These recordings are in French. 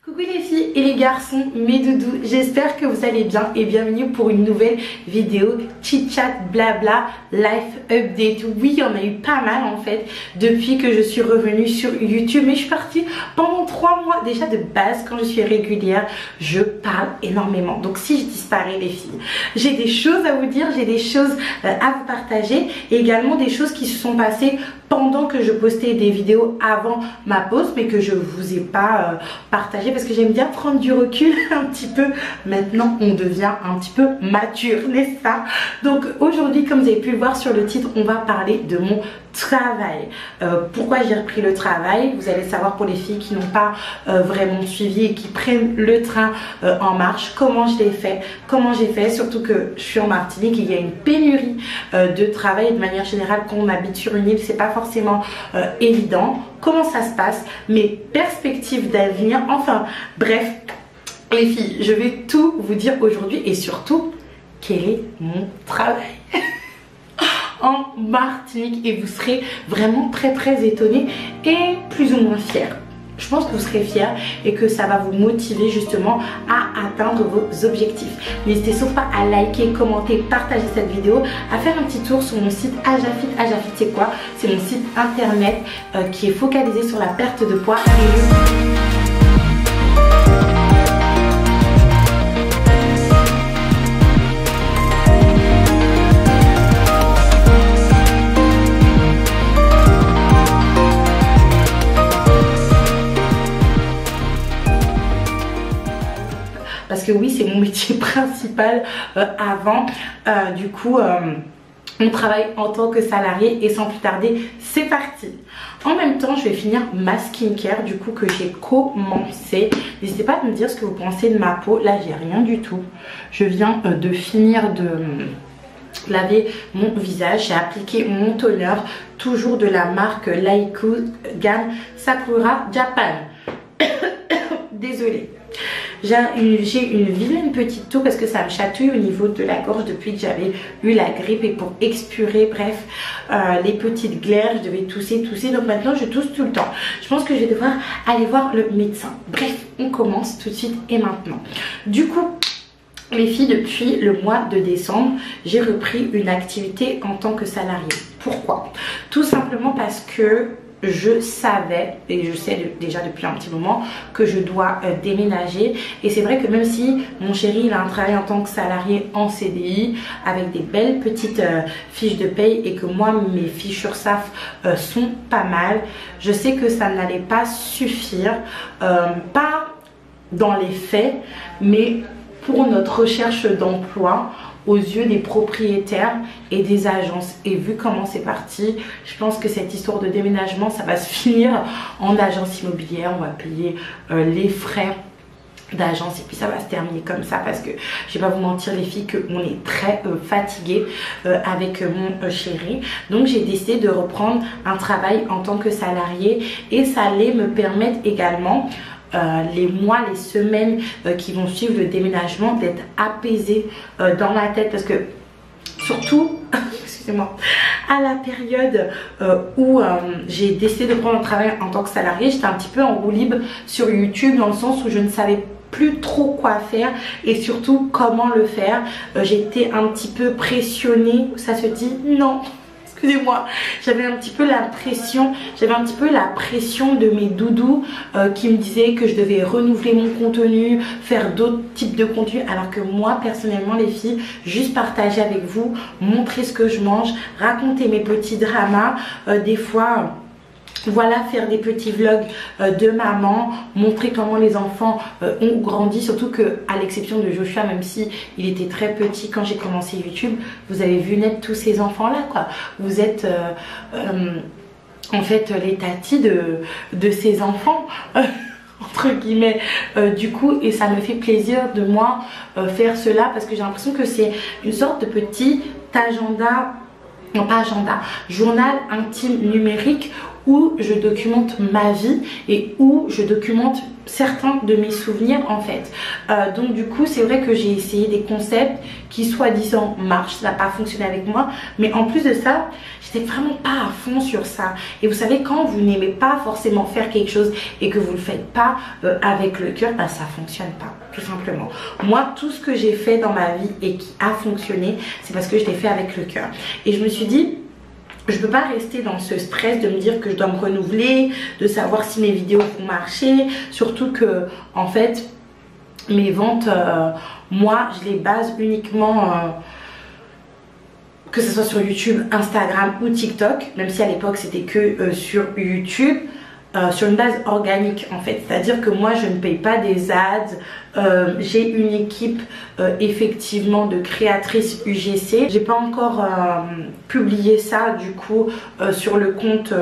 Coucou les filles et les garçons, mes doudous, j'espère que vous allez bien et bienvenue pour une nouvelle vidéo chit chat blabla life update. Oui, il y en a eu pas mal en fait depuis que je suis revenue sur YouTube, mais je suis partie pendant 3 mois. Déjà de base, quand je suis régulière, je parle énormément, donc si je disparais les filles, j'ai des choses à vous dire, j'ai des choses à vous partager et également des choses qui se sont passées pendant que je postais des vidéos avant ma pause, mais que je vous ai pas partagé parce que j'aime bien prendre du recul un petit peu. Maintenant on devient un petit peu mature, n'est-ce pas? Donc aujourd'hui, comme vous avez pu le voir sur le titre, on va parler de mon travail. Pourquoi j'ai repris le travail? Vous allez savoir pour les filles qui n'ont pas vraiment suivi et qui prennent le train en marche, comment je l'ai fait, comment j'ai fait, surtout que je suis en Martinique, il y a une pénurie de travail de manière générale. Quand on habite sur une île, c'est pas forcément évident. Comment ça se passe, mes perspectives d'avenir, enfin bref les filles, je vais tout vous dire aujourd'hui et surtout quel est mon travail en Martinique, et vous serez vraiment très étonnés et plus ou moins fiers. Je pense que vous serez fiers et que ça va vous motiver justement à atteindre vos objectifs. N'hésitez surtout pas à liker, commenter, partager cette vidéo, à faire un petit tour sur mon site Ajafit. Ajafit c'est quoi? C'est mon site internet qui est focalisé sur la perte de poids et parce que oui, c'est mon métier principal avant. Du coup, on travaille en tant que salarié et sans plus tarder, c'est parti. En même temps, je vais finir ma skincare du coup que j'ai commencé. N'hésitez pas à me dire ce que vous pensez de ma peau. Là, j'ai rien du tout. Je viens de finir de laver mon visage. J'ai appliqué mon toner, toujours de la marque Laiku gamme Sakura Japan. Désolée. J'ai une vilaine petite toux parce que ça me chatouille au niveau de la gorge depuis que j'avais eu la grippe, et pour expurer, bref, les petites glaires, je devais tousser, donc maintenant je tousse tout le temps. Je pense que je vais devoir aller voir le médecin. Bref, on commence tout de suite et maintenant. Du coup, les filles, depuis le mois de décembre, j'ai repris une activité en tant que salariée. Pourquoi? Tout simplement parce que je savais, et je sais déjà depuis un petit moment, que je dois déménager. Et c'est vrai que même si mon chéri il a un travail en tant que salarié en CDI avec des belles petites fiches de paye, et que moi mes fiches URSSAF sont pas mal, je sais que ça n'allait pas suffire, pas dans les faits, mais pour notre recherche d'emploi aux yeux des propriétaires et des agences. Et vu comment c'est parti, je pense que cette histoire de déménagement, ça va se finir en agence immobilière. On va payer les frais d'agence et puis ça va se terminer comme ça, parce que je vais pas vous mentir les filles qu'on est très fatigué avec mon chéri. Donc j'ai décidé de reprendre un travail en tant que salarié, et ça allait me permettre également les mois, les semaines qui vont suivre le déménagement d'être apaisée dans la tête, parce que surtout excusez-moi, à la période où j'ai décidé de prendre un travail en tant que salarié, j'étais un petit peu en roue libre sur YouTube, dans le sens où je ne savais plus trop quoi faire et surtout comment le faire. J'étais un petit peu pressionnée, ça se dit non, excusez-moi, j'avais un petit peu la pression, de mes doudous qui me disaient que je devais renouveler mon contenu, faire d'autres types de contenu, alors que moi personnellement les filles, juste partager avec vous, montrer ce que je mange, raconter mes petits dramas, des fois voilà, faire des petits vlogs de maman, montrer comment les enfants ont grandi, surtout que à l'exception de Joshua, même si il était très petit quand j'ai commencé YouTube, vous avez vu naître tous ces enfants là quoi. Vous êtes en fait les tatis de ces enfants entre guillemets, du coup, et ça me fait plaisir de moi faire cela, parce que j'ai l'impression que c'est une sorte de petit agenda, non pas agenda, journal intime numérique, où je documente ma vie et où je documente certains de mes souvenirs en fait. Donc du coup c'est vrai que j'ai essayé des concepts qui soi-disant marchent, ça n'a pas fonctionné avec moi, mais en plus de ça j'étais vraiment pas à fond sur ça. Et vous savez, quand vous n'aimez pas forcément faire quelque chose et que vous le faites pas avec le cœur, ça fonctionne pas, tout simplement. Moi, tout ce que j'ai fait dans ma vie et qui a fonctionné, c'est parce que je l'ai fait avec le cœur. Et je me suis dit, je ne peux pas rester dans ce stress de me dire que je dois me renouveler, de savoir si mes vidéos vont marcher, surtout que en fait mes ventes, moi je les base uniquement que ce soit sur YouTube, Instagram ou TikTok, même si à l'époque c'était que sur YouTube, sur une base organique en fait, c'est à dire que moi je ne paye pas des ads, j'ai une équipe effectivement de créatrices UGC. J'ai pas encore publié ça du coup sur le compte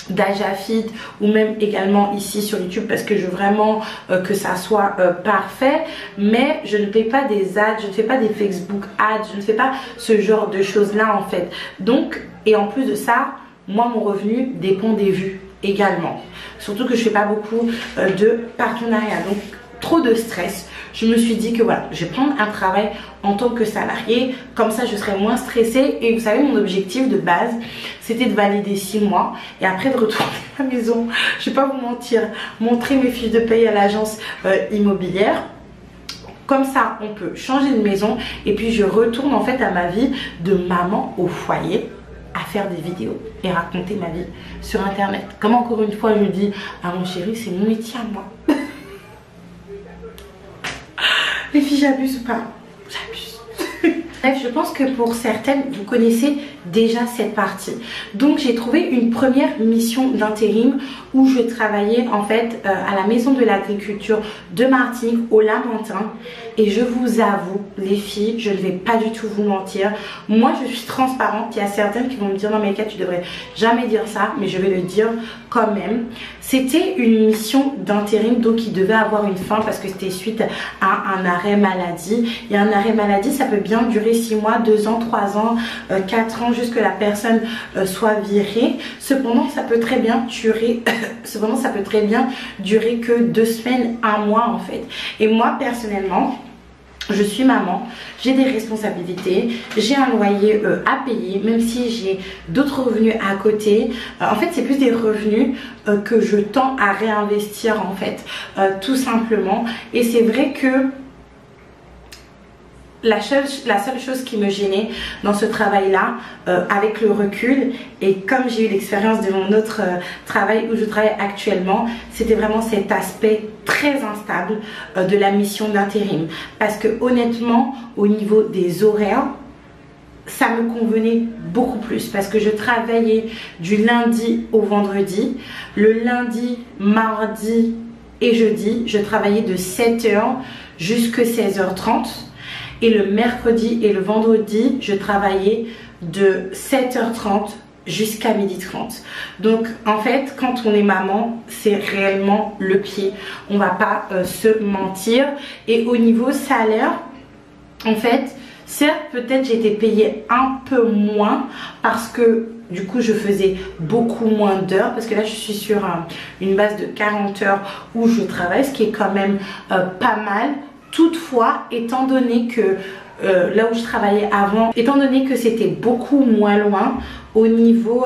d'Ajafit ou même également ici sur YouTube parce que je veux vraiment que ça soit parfait, mais je ne paye pas des ads, je ne fais pas des Facebook ads, je ne fais pas ce genre de choses là en fait. Donc, et en plus de ça, moi mon revenu dépend des vues également, surtout que je fais pas beaucoup de partenariats, donc trop de stress. Je me suis dit que voilà, je vais prendre un travail en tant que salarié, comme ça je serai moins stressée. Et vous savez, mon objectif de base c'était de valider 6 mois et après de retourner à la maison, je vais pas vous mentir, montrer mes fiches de paye à l'agence immobilière. Comme ça on peut changer de maison et puis je retourne en fait à ma vie de maman au foyer, à faire des vidéos et raconter ma vie sur internet. Comme encore une fois je me dis, ah mon chéri, c'est mon métier à moi. Les filles, j'abuse ou pas? J'abuse. Bref, je pense que pour certaines, vous connaissez déjà cette partie. Donc j'ai trouvé une première mission d'intérim où je travaillais en fait à la maison de l'agriculture de Martinique, au Lamentin. Et je vous avoue, les filles, je ne vais pas du tout vous mentir. Moi, je suis transparente. Il y a certaines qui vont me dire, non mais Kat, tu devrais jamais dire ça, mais je vais le dire quand même. C'était une mission d'intérim, donc il devait avoir une fin parce que c'était suite à un arrêt maladie. Et un arrêt maladie, ça peut bien durer 6 mois, 2 ans, 3 ans, 4 ans, jusque la personne soit virée. Cependant, ça peut très bien durer, que 2 semaines, 1 mois en fait. Et moi, personnellement, je suis maman, j'ai des responsabilités, j'ai un loyer à payer, même si j'ai d'autres revenus à côté. En fait, c'est plus des revenus que je tends à réinvestir en fait, tout simplement. Et c'est vrai que la seule chose qui me gênait dans ce travail-là, avec le recul, et comme j'ai eu l'expérience de mon autre travail où je travaille actuellement, c'était vraiment cet aspect très instable de la mission d'intérim. Parce que honnêtement, au niveau des horaires, ça me convenait beaucoup plus parce que je travaillais du lundi au vendredi. Le lundi, mardi et jeudi, je travaillais de 7h jusqu'à 16h30. Et le mercredi et le vendredi, je travaillais de 7h30 jusqu'à 12h30. Donc en fait, quand on est maman, c'est réellement le pied. On va pas se mentir. Et au niveau salaire, en fait, certes, peut-être j'étais payée un peu moins parce que du coup je faisais beaucoup moins d'heures, parce que là je suis sur une base de 40 heures où je travaille, ce qui est quand même pas mal. Toutefois, étant donné que là où je travaillais avant, étant donné que c'était beaucoup moins loin au niveau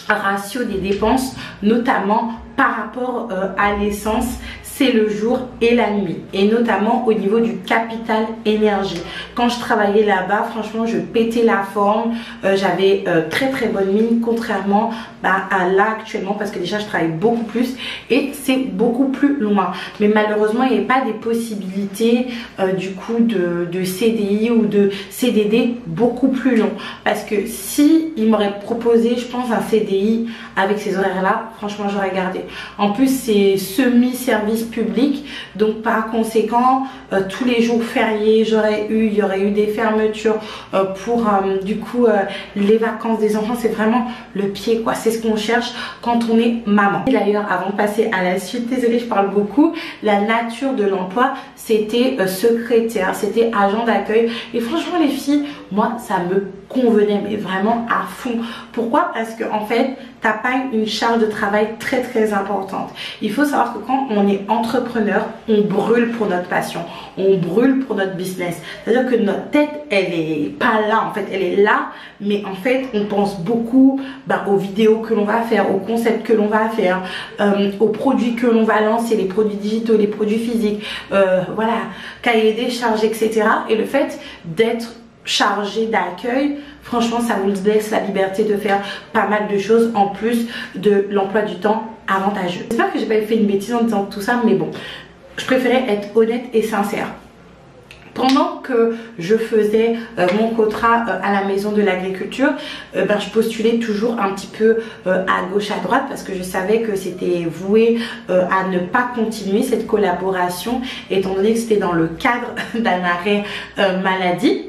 ratio des dépenses, notamment par rapport à l'essence, c'est le jour et la nuit, et notamment au niveau du capital énergie. Quand je travaillais là-bas, franchement je pétais la forme, j'avais très bonne mine, contrairement à là actuellement, parce que déjà je travaille beaucoup plus et c'est beaucoup plus loin. Mais malheureusement il n'y a pas des possibilités du coup de CDI ou de CDD beaucoup plus long, parce que si il m'aurait proposé, je pense, un CDI avec ces horaires là, franchement j'aurais gardé. En plus c'est semi-service public, donc par conséquent tous les jours fériés il y aurait eu des fermetures pour du coup les vacances des enfants. C'est vraiment le pied quoi, c'est ce qu'on cherche quand on est maman. Et d'ailleurs, avant de passer à la suite, désolée je parle beaucoup, la nature de l'emploi c'était secrétaire, c'était agent d'accueil, et franchement les filles, moi ça me convenait, mais vraiment à fond. Pourquoi? Parce que en fait t'as pas une charge de travail très importante. Il faut savoir que quand on est entrepreneur, on brûle pour notre passion, on brûle pour notre business. C'est-à-dire que notre tête, elle est pas là, en fait, elle est là, mais en fait, on pense beaucoup aux vidéos que l'on va faire, aux concepts que l'on va faire, aux produits que l'on va lancer, les produits digitaux, les produits physiques, voilà, cahier des charges, etc. Et le fait d'être chargé d'accueil, franchement ça vous laisse la liberté de faire pas mal de choses en plus de l'emploi du temps avantageux. J'espère que j'ai pas fait une bêtise en disant tout ça, mais bon, je préférais être honnête et sincère. Pendant que je faisais mon contrat à la maison de l'agriculture, je postulais toujours un petit peu à gauche, à droite, parce que je savais que c'était voué à ne pas continuer cette collaboration, étant donné que c'était dans le cadre d'un arrêt maladie.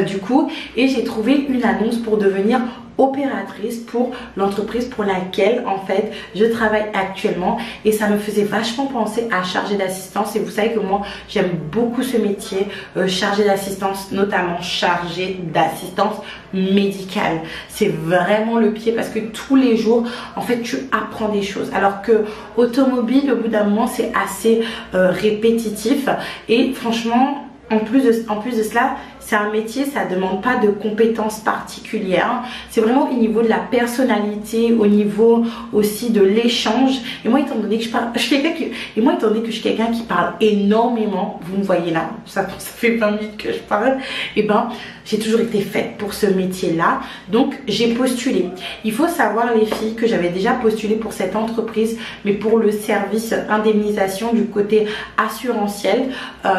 Du coup, et j'ai trouvé une annonce pour devenir opératrice pour l'entreprise pour laquelle en fait je travaille actuellement, et ça me faisait vachement penser à chargée d'assistance. Et vous savez que moi j'aime beaucoup ce métier, chargée d'assistance, notamment chargée d'assistance médicale. C'est vraiment le pied, parce que tous les jours en fait tu apprends des choses, alors que automobile au bout d'un moment c'est assez répétitif. Et franchement, en plus de cela, c'est un métier, ça ne demande pas de compétences particulières. C'est vraiment au niveau de la personnalité, au niveau aussi de l'échange. Et moi, étant donné que je suis quelqu'un qui parle énormément, vous me voyez là, ça fait 20 minutes que je parle, et j'ai toujours été faite pour ce métier-là. Donc, j'ai postulé. Il faut savoir, les filles, que j'avais déjà postulé pour cette entreprise, mais pour le service indemnisation du côté assurantiel,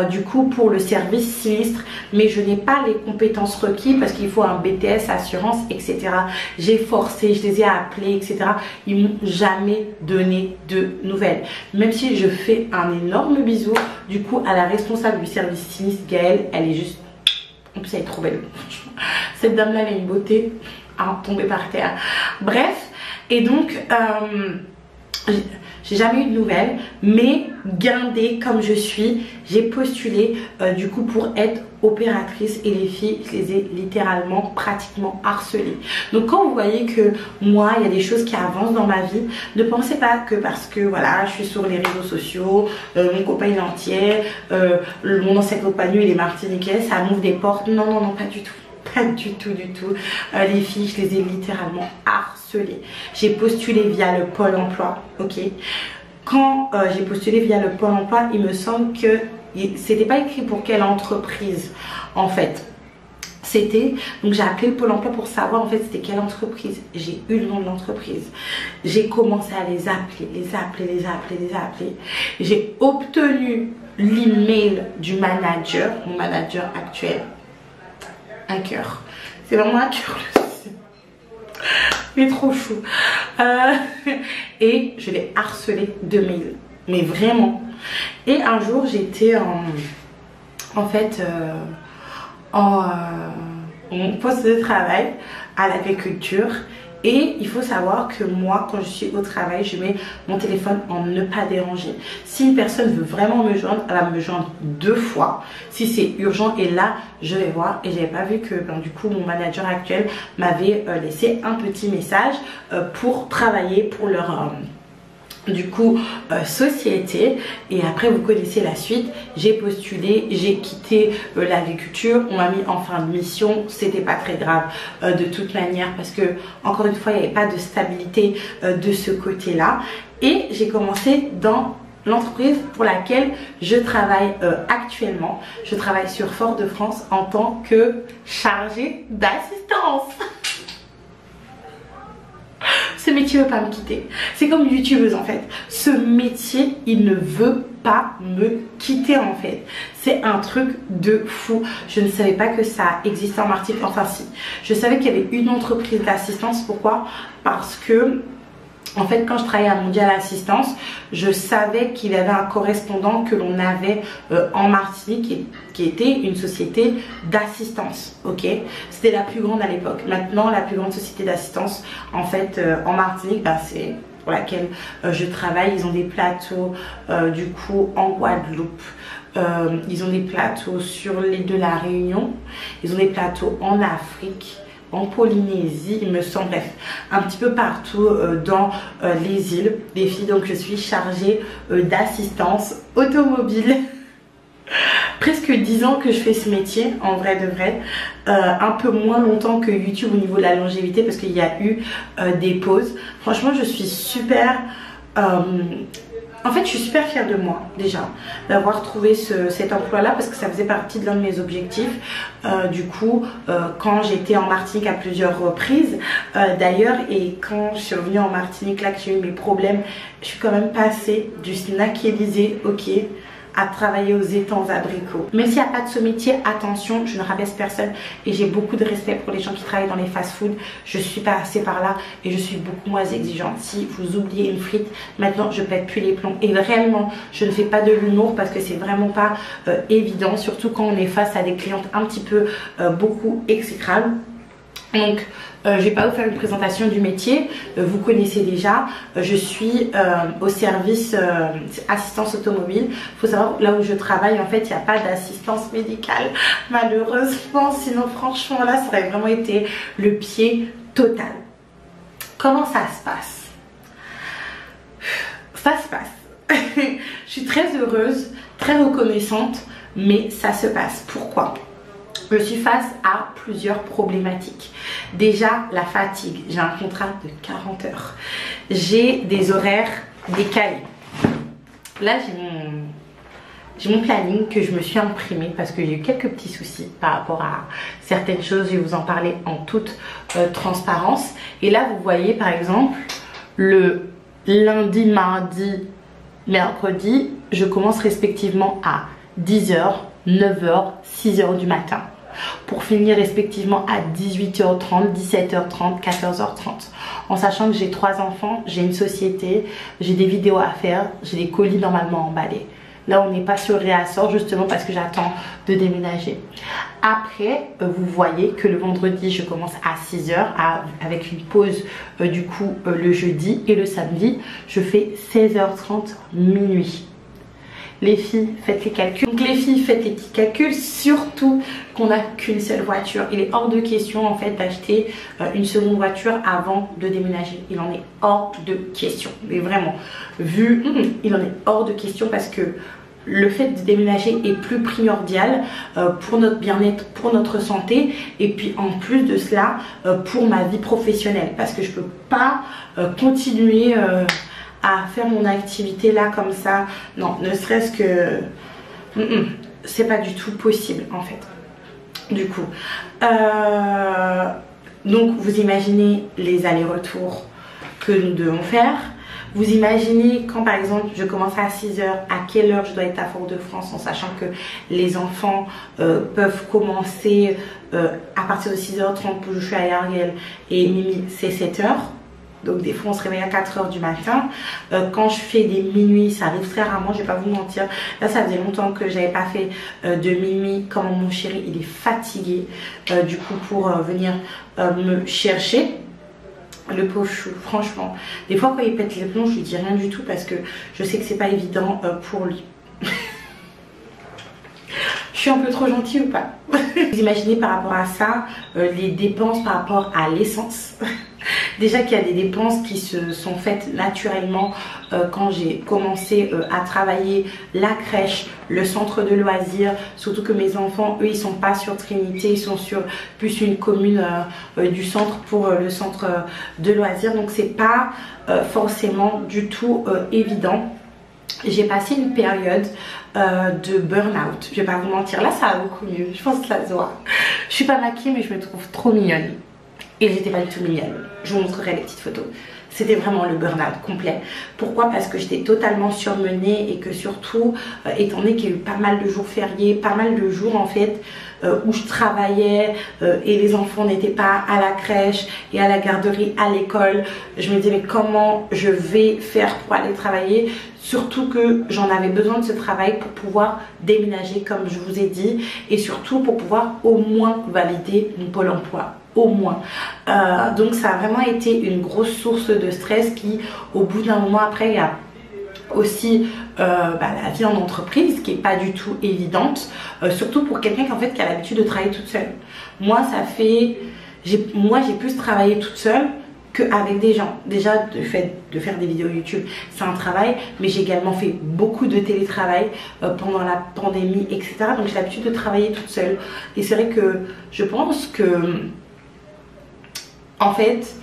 du coup, pour le service sinistre, mais je n'ai pas les compétences requises parce qu'il faut un BTS assurance, etc. J'ai forcé, je les ai appelés, etc. Ils m'ont jamais donné de nouvelles. Même si je fais un énorme bisou du coup à la responsable du service sinistre, Gaëlle. Elle est juste, en plus elle est trop belle. Cette dame là, elle a une beauté à tomber par terre. Bref, et donc j'ai jamais eu de nouvelles, mais guindée comme je suis, j'ai postulé du coup pour être opératrice, et les filles, je les ai littéralement pratiquement harcelées. Donc quand vous voyez que moi il y a des choses qui avancent dans ma vie, ne pensez pas que parce que voilà je suis sur les réseaux sociaux, mon copain il est entier, mon ancien compagnon il est martiniquais, ça m'ouvre des portes. Non non non, pas du tout. Pas du tout, du tout. Les filles, je les ai littéralement harcelées. J'ai postulé via le Pôle emploi, ok. Quand j'ai postulé via le Pôle emploi, il me semble que c'était pas écrit pour quelle entreprise en fait. C'était, donc j'ai appelé le Pôle emploi pour savoir en fait c'était quelle entreprise. J'ai eu le nom de l'entreprise. J'ai commencé à les appeler. J'ai obtenu l'email du manager, mon manager actuel. Un cœur, c'est vraiment un cœur, il est trop chou. Et je l'ai harcelé de mails, mais vraiment. Et un jour j'étais en poste de travail à l'agriculture. Et il faut savoir que moi, quand je suis au travail, je mets mon téléphone en ne pas déranger. Si une personne veut vraiment me joindre, elle va me joindre 2 fois. Si c'est urgent, et là, je vais voir. Et j'avais pas vu que du coup, mon manager actuel m'avait laissé un petit message pour travailler pour leur du coup société. Et après vous connaissez la suite. J'ai postulé, j'ai quitté l'agriculture, on m'a mis en fin de mission. C'était pas très grave de toute manière, parce que encore une fois il n'y avait pas de stabilité de ce côté là. Et j'ai commencé dans l'entreprise pour laquelle je travaille actuellement. Je travaille sur Fort-de-France en tant que chargée d'assistance. Ce métier ne veut pas me quitter. C'est comme une youtubeuse en fait. Ce métier, il ne veut pas me quitter en fait. C'est un truc de fou. Je ne savais pas que ça existait en Martinique. Enfin si. Je savais qu'il y avait une entreprise d'assistance. Pourquoi? Parce que en fait, quand je travaillais à Mondial Assistance, je savais qu'il y avait un correspondant que l'on avait en Martinique qui était une société d'assistance. Ok, c'était la plus grande à l'époque. Maintenant, la plus grande société d'assistance, en fait, en Martinique, c'est pour laquelle je travaille. Ils ont des plateaux, du coup, en Guadeloupe, Ils ont des plateaux sur l'île de la Réunion. Ils ont des plateaux en Afrique, en Polynésie, il me semble, bref, un petit peu partout dans les îles, les filles. Donc je suis chargée d'assistance automobile. Presque 10 ans que je fais ce métier, en vrai de vrai. Un peu moins longtemps que YouTube au niveau de la longévité parce qu'il y a eu des pauses. Franchement, je suis super... En fait, je suis super fière de moi déjà d'avoir trouvé cet emploi-là parce que ça faisait partie de l'un de mes objectifs. Du coup, quand j'étais en Martinique à plusieurs reprises, d'ailleurs, et quand je suis revenue en Martinique, là que j'ai eu mes problèmes, je suis quand même passée du snack Élysée, ok, à travailler aux étangs abricots. Même s'il n'y a pas de ce métier, attention, je ne rabaisse personne et j'ai beaucoup de respect pour les gens qui travaillent dans les fast-food. Je suis passée par là et je suis beaucoup moins exigeante. Si vous oubliez une frite, maintenant je pète plus les plombs. Et réellement, je ne fais pas de l'humour parce que c'est vraiment pas évident, surtout quand on est face à des clientes un petit peu beaucoup exécrables. Donc, je vais pas vous faire une présentation du métier, vous connaissez déjà. Je suis au service assistance automobile. Il faut savoir, là où je travaille, en fait, il n'y a pas d'assistance médicale, malheureusement. Sinon, franchement, là, ça aurait vraiment été le pied total. Comment ça se passe? Ça se passe. Je suis très heureuse, très reconnaissante, mais ça se passe. Pourquoi? Je suis face à plusieurs problématiques. Déjà, la fatigue. J'ai un contrat de 40 heures. J'ai des horaires décalés. Là, j'ai mon planning que je me suis imprimé parce que j'ai eu quelques petits soucis par rapport à certaines choses. Je vais vous en parler en toute transparence. Et là, vous voyez, par exemple, le lundi, mardi, mercredi, je commence respectivement à 10h, 9h, 6h du matin, pour finir respectivement à 18h30, 17h30, 14h30. En sachant que j'ai 3 enfants, j'ai une société, j'ai des vidéos à faire, j'ai des colis normalement emballés. Là, on n'est pas sur réassort justement parce que j'attends de déménager. Après, vous voyez que le vendredi, je commence à 6h avec une pause du coup le jeudi, et le samedi, je fais 16h30 minuit. Les filles, faites les calculs. Donc les filles, faites les petits calculs, surtout qu'on n'a qu'une seule voiture. Il est hors de question en fait d'acheter une seconde voiture avant de déménager. Il en est hors de question. Mais vraiment, il en est hors de question parce que le fait de déménager est plus primordial pour notre bien-être, pour notre santé, et puis en plus de cela, pour ma vie professionnelle. Parce que je ne peux pas continuer... à faire mon activité là comme ça, non, ne serait-ce que c'est pas du tout possible en fait. Du coup donc vous imaginez les allers-retours que nous devons faire. Vous imaginez quand par exemple je commence à 6h, à quelle heure je dois être à Fort-de-France, en sachant que les enfants peuvent commencer à partir de 6h30 pour que je suis à Yarguel, et Mimi c'est 7h. Donc des fois on se réveille à 4h du matin. Quand je fais des minuit, ça arrive très rarement, je vais pas vous mentir. Là ça faisait longtemps que j'avais pas fait de minuit. Quand mon chéri il est fatigué du coup pour venir me chercher. Le pauvre chou, franchement. Des fois quand il pète les plombs, je lui dis rien du tout parce que je sais que c'est pas évident pour lui. Je suis un peu trop gentille ou pas? Vous imaginez par rapport à ça les dépenses par rapport à l'essence. Déjà qu'il y a des dépenses qui se sont faites naturellement quand j'ai commencé à travailler la crèche, le centre de loisirs, surtout que mes enfants, eux, ils sont pas sur Trinité, ils sont sur plus une commune du centre pour le centre de loisirs, donc c'est pas forcément du tout évident. J'ai passé une période de burn-out, je vais pas vous mentir, là ça va beaucoup mieux, je pense que ça se voit. Je suis pas maquillée mais je me trouve trop mignonne. Et j'étais pas du tout mignonne. Je vous montrerai les petites photos. C'était vraiment le burn-out complet. Pourquoi? Parce que j'étais totalement surmenée et que surtout, étant donné qu'il y a eu pas mal de jours fériés, pas mal de jours en fait où je travaillais et les enfants n'étaient pas à la crèche et à la garderie, à l'école, je me disais mais comment je vais faire pour aller travailler? Surtout que j'en avais besoin de ce travail pour pouvoir déménager comme je vous ai dit, et surtout pour pouvoir au moins valider mon pôle emploi. Au moins. Donc ça a vraiment été une grosse source de stress qui, au bout d'un moment après, il y a aussi la vie en entreprise qui est pas du tout évidente, surtout pour quelqu'un qui a l'habitude de travailler toute seule. Moi j'ai plus travaillé toute seule qu'avec des gens. Déjà, le fait de faire des vidéos YouTube, c'est un travail, mais j'ai également fait beaucoup de télétravail pendant la pandémie, etc. Donc j'ai l'habitude de travailler toute seule. Et c'est vrai que je pense que, en fait,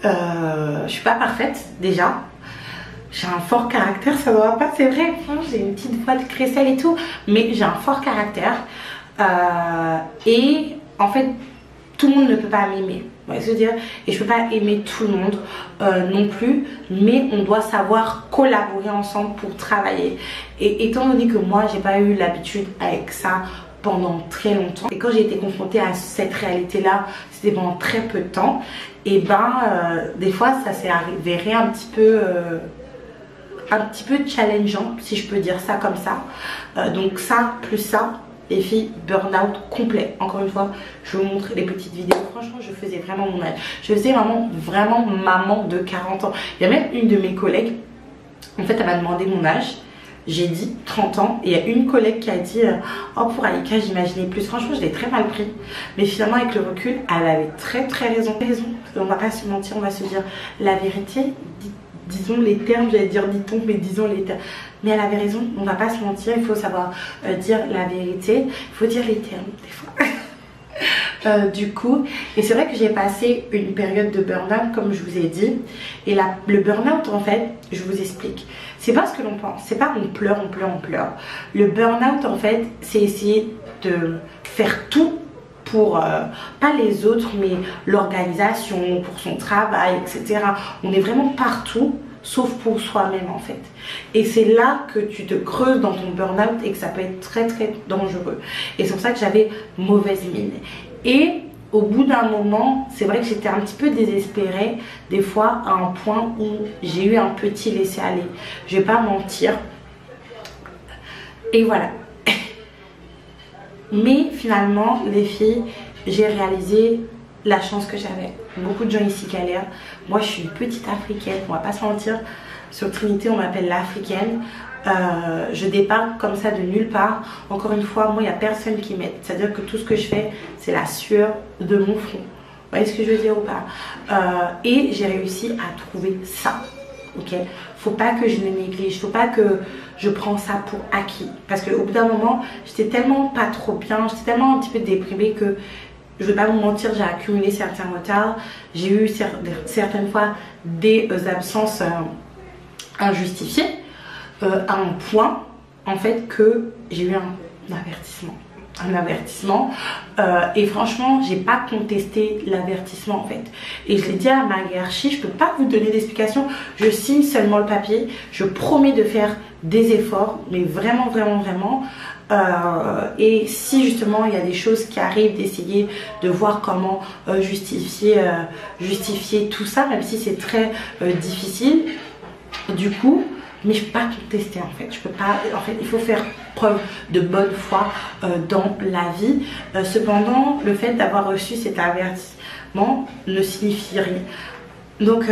je suis pas parfaite déjà. J'ai un fort caractère, ça ne va pas, c'est vrai. J'ai une petite voix de crécelle et tout, mais j'ai un fort caractère. Et en fait, tout le monde ne peut pas m'aimer. Vous voyez ce que je veux dire? Et je peux pas aimer tout le monde non plus, mais on doit savoir collaborer ensemble pour travailler. Et étant donné que moi j'ai pas eu l'habitude avec ça pendant très longtemps, et quand j'ai été confrontée à cette réalité là, c'était pendant très peu de temps, et des fois ça s'est avéré un petit peu challengeant, si je peux dire ça comme ça. Donc ça plus ça, les filles, burn-out complet. Encore une fois, je vous montre les petites vidéos. Franchement, je faisais vraiment mon âge. Je faisais vraiment maman de 40 ans. Il y a même une de mes collègues, en fait, elle m'a demandé mon âge. J'ai dit 30 ans. Et il y a une collègue qui a dit oh, pour Aïka, j'imaginais plus. Franchement, je l'ai très mal pris. Mais finalement, avec le recul, elle avait très raison. On va pas se mentir, on va se dire la vérité. Disons les termes, j'allais dire dit-on, mais disons les termes. Mais elle avait raison, on va pas se mentir, il faut savoir dire la vérité, il faut dire les termes des fois. Du coup, et c'est vrai que j'ai passé une période de burn-out comme je vous ai dit. Et le burn-out en fait, je vous explique. C'est pas ce que l'on pense, c'est pas on pleure. Le burn-out en fait, c'est essayer de faire tout pour, pas les autres, mais l'organisation, pour son travail, etc. On est vraiment partout, sauf pour soi-même en fait. Et c'est là que tu te creuses dans ton burn-out et que ça peut être très dangereux. Et c'est pour ça que j'avais mauvaise mine. Et au bout d'un moment, c'est vrai que j'étais un petit peu désespérée, des fois à un point où j'ai eu un petit laisser-aller. Je vais pas mentir. Et voilà. Mais finalement, les filles, j'ai réalisé la chance que j'avais. Beaucoup de gens ici galèrent. Moi, je suis une petite africaine, on va pas se mentir. Sur Trinité, on m'appelle l'africaine. Je débarque comme ça de nulle part. Encore une fois, moi, il n'y a personne qui m'aide. C'est-à-dire que tout ce que je fais, c'est la sueur de mon front. Vous voyez ce que je veux dire ou pas? Et j'ai réussi à trouver ça. Ok, faut pas que je me néglige, faut pas que je prends ça pour acquis, parce qu'au bout d'un moment j'étais tellement pas trop bien, j'étais tellement un petit peu déprimée que je vais pas vous mentir, j'ai accumulé certains retards, j'ai eu certaines fois des absences injustifiées à un point en fait que j'ai eu un avertissement et franchement j'ai pas contesté l'avertissement en fait, et je l'ai dit à ma hiérarchie, je peux pas vous donner d'explication, je signe seulement le papier, je promets de faire des efforts, mais vraiment et si justement il y a des choses qui arrivent, d'essayer de voir comment justifier tout ça, même si c'est très difficile du coup. Mais je ne peux pas contester en fait. Je peux pas. En fait, il faut faire preuve de bonne foi dans la vie. Cependant, le fait d'avoir reçu cet avertissement ne signifie rien. Donc,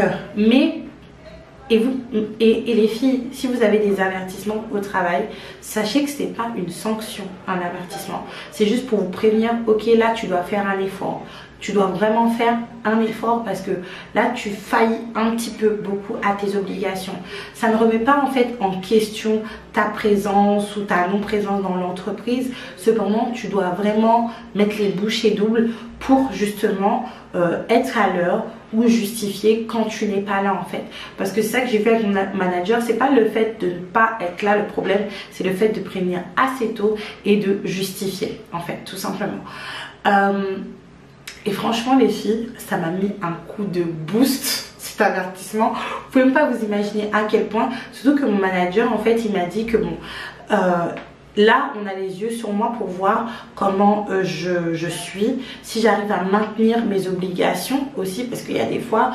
et les filles, si vous avez des avertissements au travail, sachez que ce n'est pas une sanction, un avertissement. C'est juste pour vous prévenir, ok, là tu dois faire un effort. Tu dois vraiment faire un effort parce que là tu faillis un petit peu beaucoup à tes obligations. Ça ne remet pas en fait en question ta présence ou ta non-présence dans l'entreprise. Cependant, tu dois vraiment mettre les bouchées doubles pour justement être à l'heure ou justifier quand tu n'es pas là en fait. Parce que c'est ça que j'ai fait avec mon manager, c'est pas le fait de ne pas être là le problème, c'est le fait de prévenir assez tôt et de justifier en fait, tout simplement. Et franchement les filles, ça m'a mis un coup de boost cet avertissement. Vous pouvez même pas vous imaginer à quel point, surtout que mon manager en fait il m'a dit que bon, là on a les yeux sur moi pour voir comment je suis, si j'arrive à maintenir mes obligations aussi, parce qu'il y a des fois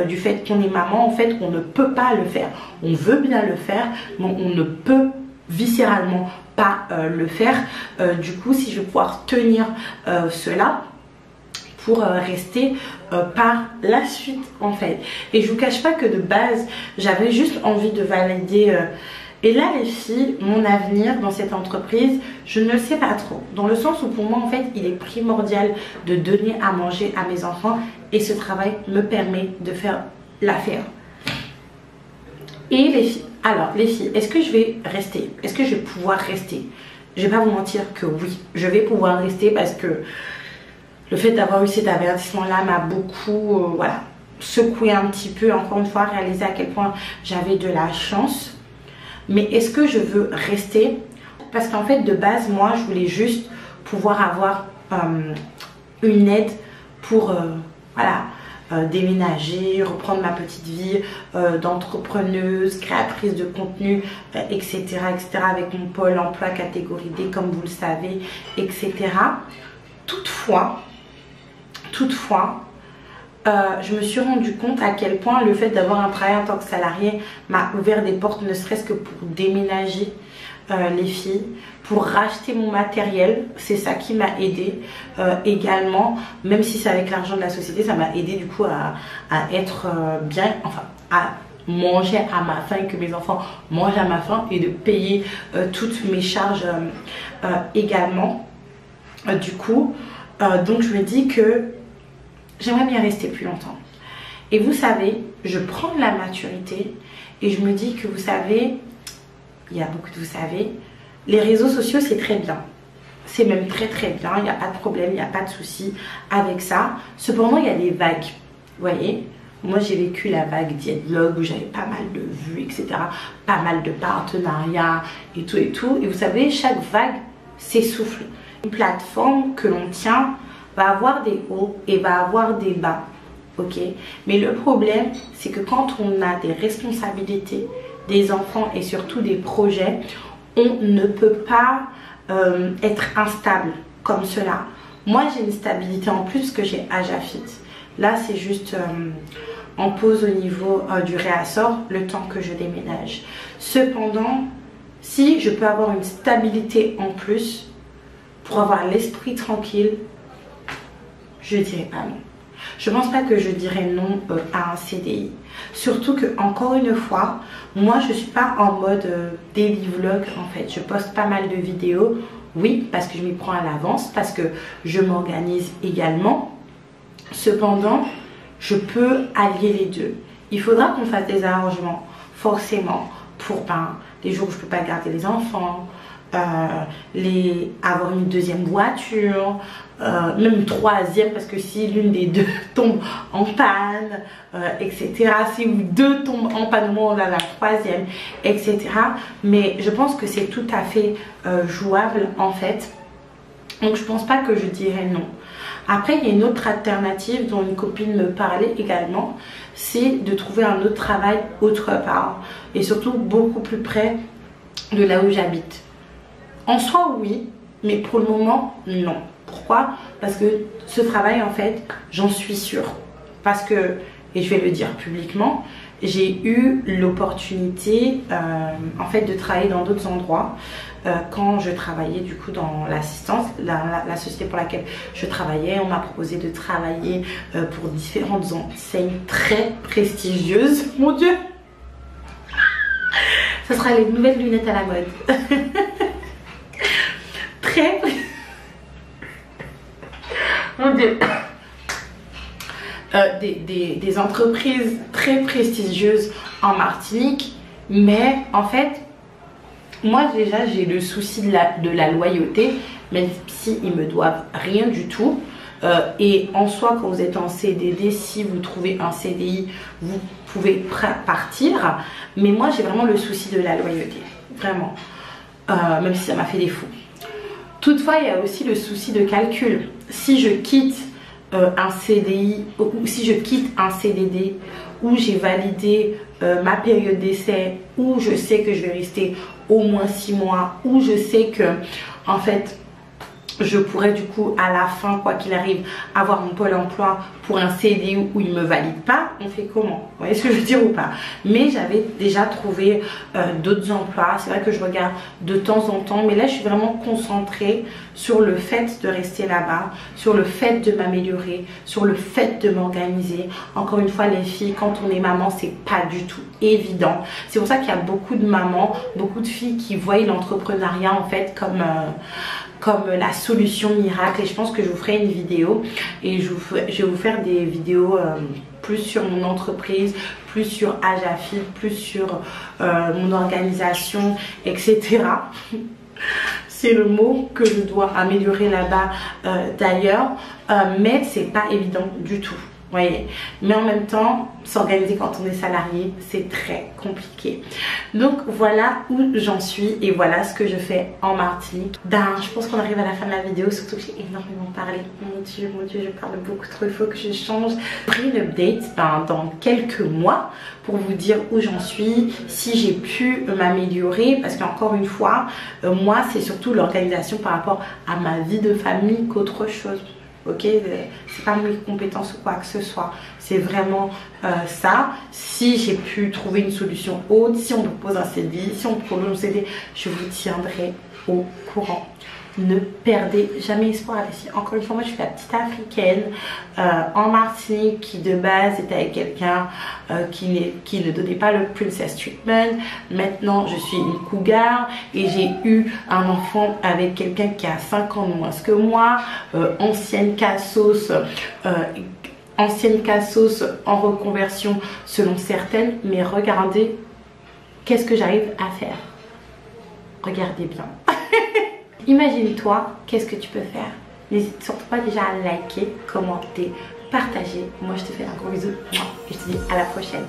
du fait qu'on est maman en fait on ne peut pas le faire. On veut bien le faire mais on ne peut viscéralement pas le faire. Du coup si je vais pouvoir tenir cela pour rester par la suite en fait. Et je vous cache pas que de base j'avais juste envie de valider Et là les filles, mon avenir dans cette entreprise, je ne le sais pas trop. Dans le sens où pour moi en fait il est primordial de donner à manger à mes enfants. Et ce travail me permet de faire l'affaire. Et les filles, alors les filles, est-ce que je vais rester? Est-ce que je vais pouvoir rester? Je vais pas vous mentir que oui, je vais pouvoir rester parce que le fait d'avoir eu cet avertissement là m'a beaucoup voilà, secoué un petit peu, encore une fois, réalisé à quel point j'avais de la chance. Mais est-ce que je veux rester? Parce qu'en fait de base moi je voulais juste pouvoir avoir une aide pour voilà, déménager, reprendre ma petite vie d'entrepreneuse, créatrice de contenu, etc., etc., avec mon pôle emploi catégorie D, comme vous le savez, etc. Toutefois, je me suis rendu compte à quel point le fait d'avoir un travail en tant que salarié m'a ouvert des portes, ne serait-ce que pour déménager les filles, pour racheter mon matériel. C'est ça qui m'a aidé également, même si c'est avec l'argent de la société, ça m'a aidé du coup à être bien, enfin à manger à ma faim et que mes enfants mangent à ma faim et de payer toutes mes charges également. Du coup, donc je me dis que j'aimerais bien rester plus longtemps. Et vous savez, je prends de la maturité et je me dis que vous savez, il y a beaucoup de vous savez, les réseaux sociaux c'est très bien. C'est même très très bien, il n'y a pas de problème, il n'y a pas de souci avec ça. Cependant, il y a des vagues, vous voyez. Moi j'ai vécu la vague Dièdevlog où j'avais pas mal de vues, etc. Pas mal de partenariats et tout et tout. Et vous savez, chaque vague s'essouffle. Une plateforme que l'on tient va avoir des hauts et va avoir des bas, ok. Mais le problème c'est que quand on a des responsabilités, des enfants et surtout des projets, on ne peut pas être instable comme cela. Moi j'ai une stabilité en plus que j'ai Ajafit. Là c'est juste en pause au niveau du réassort le temps que je déménage. Cependant, si je peux avoir une stabilité en plus pour avoir l'esprit tranquille, je dirais pas non. Je pense pas que je dirais non à un CDI. Surtout que, encore une fois, moi je suis pas en mode daily vlog en fait. Je poste pas mal de vidéos, oui, parce que je m'y prends à l'avance, parce que je m'organise également. Cependant, je peux allier les deux. Il faudra qu'on fasse des arrangements, forcément, pour les jours où je peux pas garder les enfants, avoir une deuxième voiture, même une troisième, parce que si l'une des deux tombe en panne, etc. Si deux tombent en panne, moi on a la troisième, etc. Mais je pense que c'est tout à fait jouable en fait. Donc je pense pas que je dirais non. Après il y a une autre alternative dont une copine me parlait également, c'est de trouver un autre travail autre part et surtout beaucoup plus près de là où j'habite. En soi oui, mais pour le moment non. Pourquoi? Parce que ce travail en fait, j'en suis sûre. Parce que, et je vais le dire publiquement, j'ai eu l'opportunité en fait de travailler dans d'autres endroits quand je travaillais du coup dans l'assistance, la société pour laquelle je travaillais. On m'a proposé de travailler pour différentes enseignes très prestigieuses. Mon Dieu, ce sera les nouvelles lunettes à la mode. Très mon Dieu. Des entreprises très prestigieuses en Martinique, mais en fait moi déjà j'ai le souci de la loyauté, même si ils me doivent rien du tout, et en soi quand vous êtes en CDD, si vous trouvez un CDI vous pouvez partir, mais moi j'ai vraiment le souci de la loyauté, vraiment, même si ça m'a fait défaut. Toutefois il y a aussi le souci de calcul. Si je quitte un CDI ou si je quitte un CDD où j'ai validé ma période d'essai, où je sais que je vais rester au moins 6 mois, où je sais que en fait je pourrais du coup à la fin, quoi qu'il arrive, avoir mon pôle emploi pour un CDI où il me valide pas. On fait comment? Vous voyez ce que je veux dire ou pas? Mais j'avais déjà trouvé d'autres emplois. C'est vrai que je regarde de temps en temps, mais là je suis vraiment concentrée sur le fait de rester là-bas, sur le fait de m'améliorer, sur le fait de m'organiser. Encore une fois les filles, quand on est maman, c'est pas du tout évident. C'est pour ça qu'il y a beaucoup de mamans, beaucoup de filles qui voient l'entrepreneuriat en fait comme la solution miracle, et je pense que je vous ferai une vidéo et je vais vous faire des vidéos plus sur mon entreprise, plus sur Ajafil, plus sur mon organisation, etc. C'est le mot que je dois améliorer là-bas d'ailleurs, mais c'est pas évident du tout. Voyez, mais en même temps, s'organiser quand on est salarié, c'est très compliqué. Donc voilà où j'en suis et voilà ce que je fais en Martinique. Je pense qu'on arrive à la fin de la vidéo, surtout que j'ai énormément parlé. Mon Dieu, je parle beaucoup trop, il faut que je change. J'ai pris une update dans quelques mois pour vous dire où j'en suis, si j'ai pu m'améliorer, parce qu'encore une fois, moi c'est surtout l'organisation par rapport à ma vie de famille qu'autre chose. Ok, c'est pas mes compétences ou quoi que ce soit, c'est vraiment ça. Si j'ai pu trouver une solution autre, si on me pose un CDI, si on me prolonge un CDI, je vous tiendrai au courant. Ne perdez jamais espoir les filles. Encore une fois, moi je suis la petite africaine en Martinique qui de base était avec quelqu'un qui ne donnait pas le princess treatment. Maintenant je suis une cougar et j'ai eu un enfant avec quelqu'un qui a 5 ans de moins que moi, ancienne cassos en reconversion selon certaines, mais regardez qu'est-ce que j'arrive à faire. Regardez bien. Imagine-toi, qu'est-ce que tu peux faire? N'hésite surtout pas déjà à liker, commenter, partager. Moi, je te fais un gros bisou et je te dis à la prochaine.